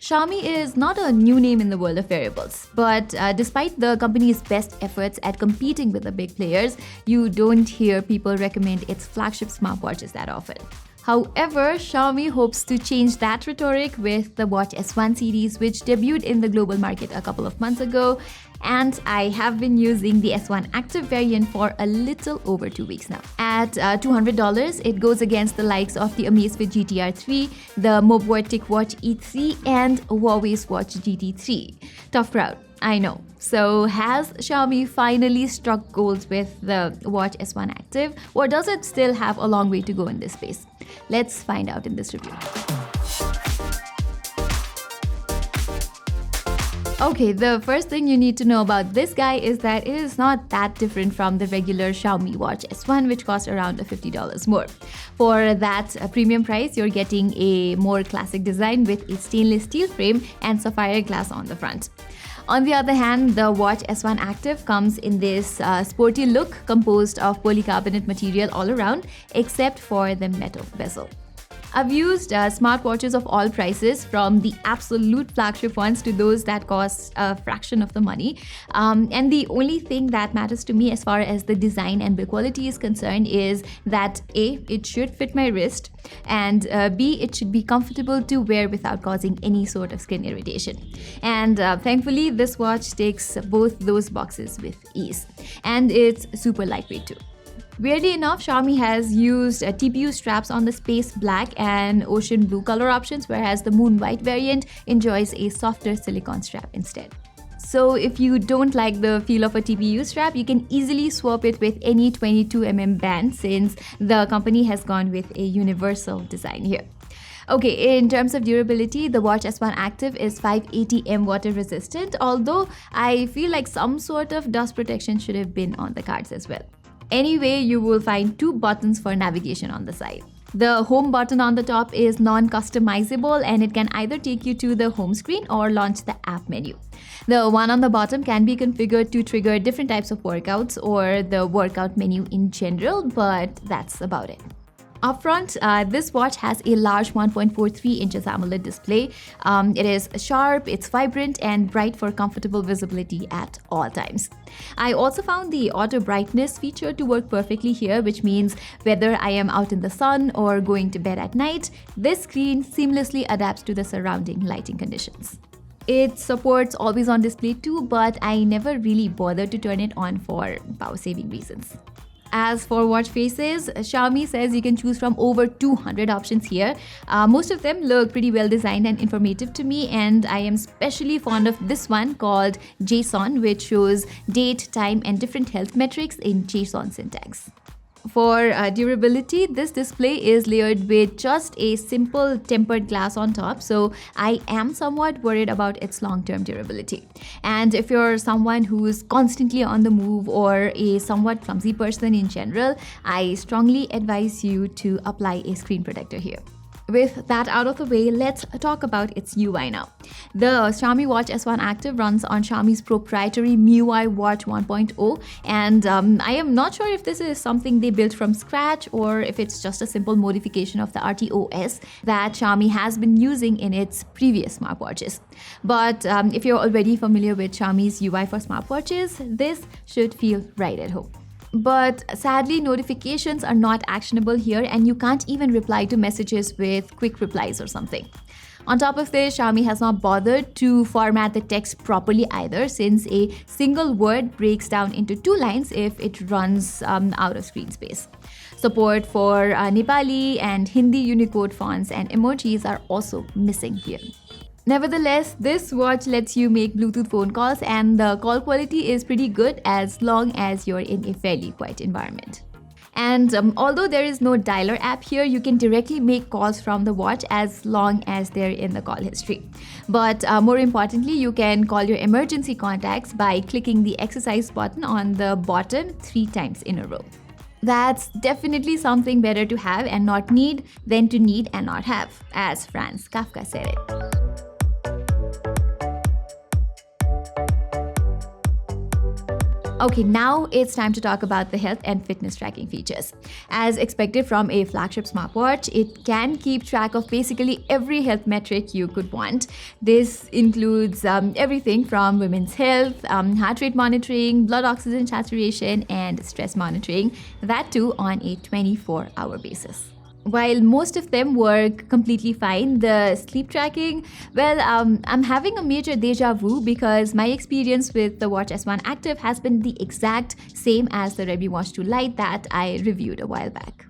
Xiaomi is not a new name in the world of wearables, but despite the company's best efforts at competing with the big players, you don't hear people recommend its flagship smartwatches that often. However, Xiaomi hopes to change that rhetoric with the Watch S1 series, which debuted in the global market a couple of months ago. And I have been using the S1 Active variant for a little over 2 weeks now. At $200, it goes against the likes of the Amazfit GTR 3, the Mobotic Watch E3, and Huawei's Watch GT3. Tough crowd, I know. So has Xiaomi finally struck gold with the Watch S1 Active, or does it still have a long way to go in this space? Let's find out in this review. Okay, the first thing you need to know about this guy is that it is not that different from the regular Xiaomi Watch S1, which costs around $50 more. For that premium price, you're getting a more classic design with a stainless steel frame and sapphire glass on the front. On the other hand, the Watch S1 Active comes in this sporty look composed of polycarbonate material all around, except for the metal bezel. I've used smartwatches of all prices, from the absolute flagship ones to those that cost a fraction of the money. And the only thing that matters to me as far as the design and build quality is concerned is that A, it should fit my wrist, and B, it should be comfortable to wear without causing any sort of skin irritation. And thankfully, this watch ticks both those boxes with ease. And it's super lightweight too. Weirdly enough, Xiaomi has used TPU straps on the space black and ocean blue color options, whereas the moon white variant enjoys a softer silicone strap instead. So if you don't like the feel of a TPU strap, you can easily swap it with any 22mm band, since the company has gone with a universal design here. Okay, in terms of durability, the Watch S1 Active is 580M water resistant, although I feel like some sort of dust protection should have been on the cards as well. Anyway, you will find 2 buttons for navigation on the side. The home button on the top is non-customizable, and it can either take you to the home screen or launch the app menu. The one on the bottom can be configured to trigger different types of workouts or the workout menu in general, but that's about it. Up front, this watch has a large 1.43 inches AMOLED display. It is sharp, it's vibrant, and bright for comfortable visibility at all times. I also found the auto brightness feature to work perfectly here, which means whether I am out in the sun or going to bed at night, this screen seamlessly adapts to the surrounding lighting conditions. It supports always on display too, but I never really bothered to turn it on for power saving reasons. As for watch faces, Xiaomi says you can choose from over 200 options here. Most of them look pretty well designed and informative to me, and I am especially fond of this one called JSON, which shows date, time, and different health metrics in JSON syntax. For durability, this display is layered with just a simple tempered glass on top, so I am somewhat worried about its long-term durability. And if you're someone who's constantly on the move or a somewhat clumsy person in general, I strongly advise you to apply a screen protector here. With that out of the way, let's talk about its UI now. The Xiaomi Watch S1 Active runs on Xiaomi's proprietary MIUI Watch 1.0, and I am not sure if this is something they built from scratch or if it's just a simple modification of the RTOS that Xiaomi has been using in its previous smartwatches. But if you're already familiar with Xiaomi's UI for smartwatches, this should feel right at home. But sadly, notifications are not actionable here, and you can't even reply to messages with quick replies or something. On top of this, Xiaomi has not bothered to format the text properly either, since a single word breaks down into 2 lines if it runs out of screen space. Support for Nepali and Hindi Unicode fonts and emojis are also missing here. Nevertheless, this watch lets you make Bluetooth phone calls, and the call quality is pretty good as long as you're in a fairly quiet environment. And although there is no dialer app here, you can directly make calls from the watch as long as they're in the call history. But more importantly, you can call your emergency contacts by clicking the exercise button on the bottom 3 times in a row. That's definitely something better to have and not need than to need and not have, as Franz Kafka said it. Okay, now it's time to talk about the health and fitness tracking features. As expected from a flagship smartwatch, it can keep track of basically every health metric you could want. This includes everything from women's health, heart rate monitoring, blood oxygen saturation, and stress monitoring, that too on a 24-hour basis. While most of them work completely fine, the sleep tracking, well, I'm having a major deja vu because my experience with the Watch S1 Active has been the exact same as the Redmi Watch 2 Lite that I reviewed a while back.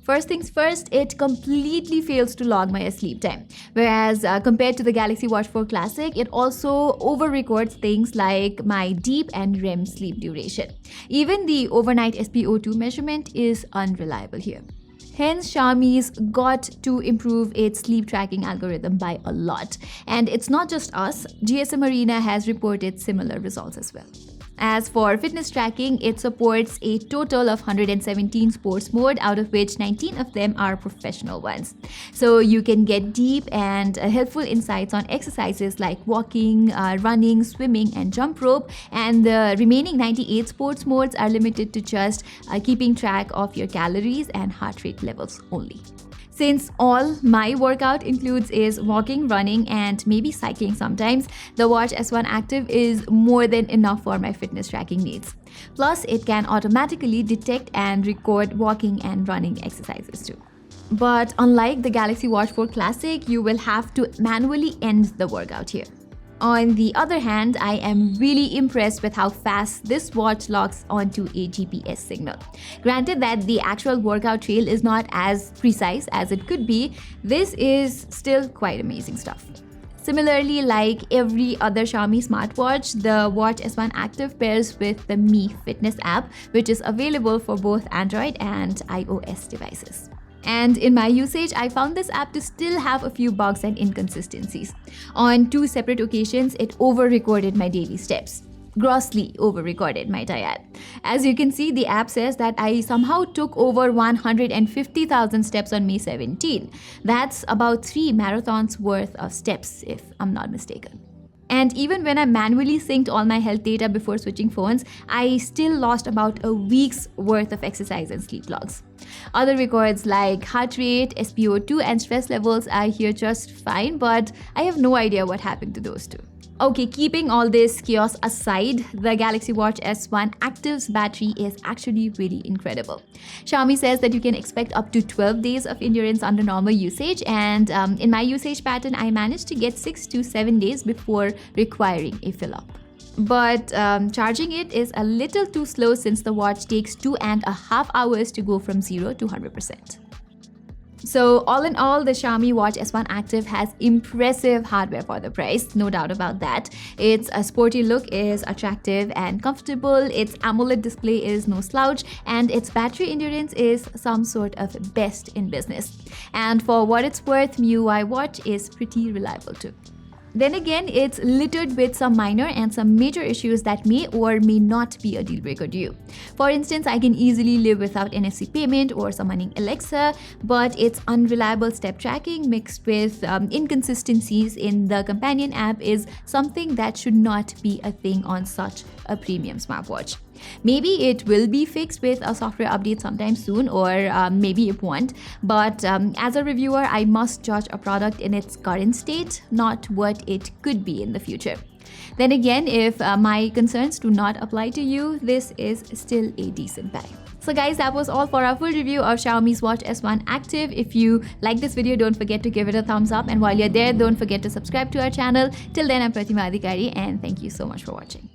First things first, it completely fails to log my sleep time. Whereas compared to the Galaxy Watch 4 Classic, it also over-records things like my deep and REM sleep duration. Even the overnight SpO2 measurement is unreliable here. Hence, Xiaomi's got to improve its sleep tracking algorithm by a lot. And it's not just us, GSM Arena has reported similar results as well. As for fitness tracking, it supports a total of 117 sports mode, out of which 19 of them are professional ones. So you can get deep and helpful insights on exercises like walking, running, swimming, and jump rope. And the remaining 98 sports modes are limited to just keeping track of your calories and heart rate levels only. Since all my workout includes is walking, running, and maybe cycling sometimes, the Watch S1 Active is more than enough for my fitness tracking needs. Plus, it can automatically detect and record walking and running exercises too. But unlike the Galaxy Watch 4 Classic, you will have to manually end the workout here. On the other hand, I am really impressed with how fast this watch locks onto a GPS signal. Granted that the actual workout trail is not as precise as it could be, this is still quite amazing stuff. Similarly, like every other Xiaomi smartwatch, the Watch S1 Active pairs with the Mi Fitness app, which is available for both Android and iOS devices. And in my usage, I found this app to still have a few bugs and inconsistencies. On 2 separate occasions, it over-recorded my daily steps. Grossly over-recorded, might I add. As you can see, the app says that I somehow took over 150,000 steps on May 17. That's about 3 marathons worth of steps, if I'm not mistaken. And even when I manually synced all my health data before switching phones, I still lost about a week's worth of exercise and sleep logs. Other records like heart rate, SpO2, and stress levels are here just fine, but I have no idea what happened to those two. Okay, keeping all this chaos aside, the Galaxy Watch S1 Active's battery is actually really incredible. Xiaomi says that you can expect up to 12 days of endurance under normal usage, and in my usage pattern, I managed to get 6 to 7 days before requiring a fill-up. But charging it is a little too slow since the watch takes 2.5 hours to go from 0 to 100%. So all in all, the Xiaomi Watch S1 Active has impressive hardware for the price, no doubt about that. Its sporty look is attractive and comfortable, its AMOLED display is no slouch, and its battery endurance is some sort of best in business. And for what it's worth, MIUI Watch is pretty reliable too. Then again, it's littered with some minor and some major issues that may or may not be a deal breaker to you. For instance, I can easily live without NFC payment or summoning Alexa, but its unreliable step tracking mixed with inconsistencies in the companion app is something that should not be a thing on such a premium smartwatch. Maybe it will be fixed with a software update sometime soon, or maybe it won't. But as a reviewer, I must judge a product in its current state, not what it could be in the future. Then again, if my concerns do not apply to you, this is still a decent buy. So guys, that was all for our full review of Xiaomi's Watch S1 Active. If you like this video, don't forget to give it a thumbs up. And while you're there, don't forget to subscribe to our channel. Till then, I'm Pratima, and thank you so much for watching.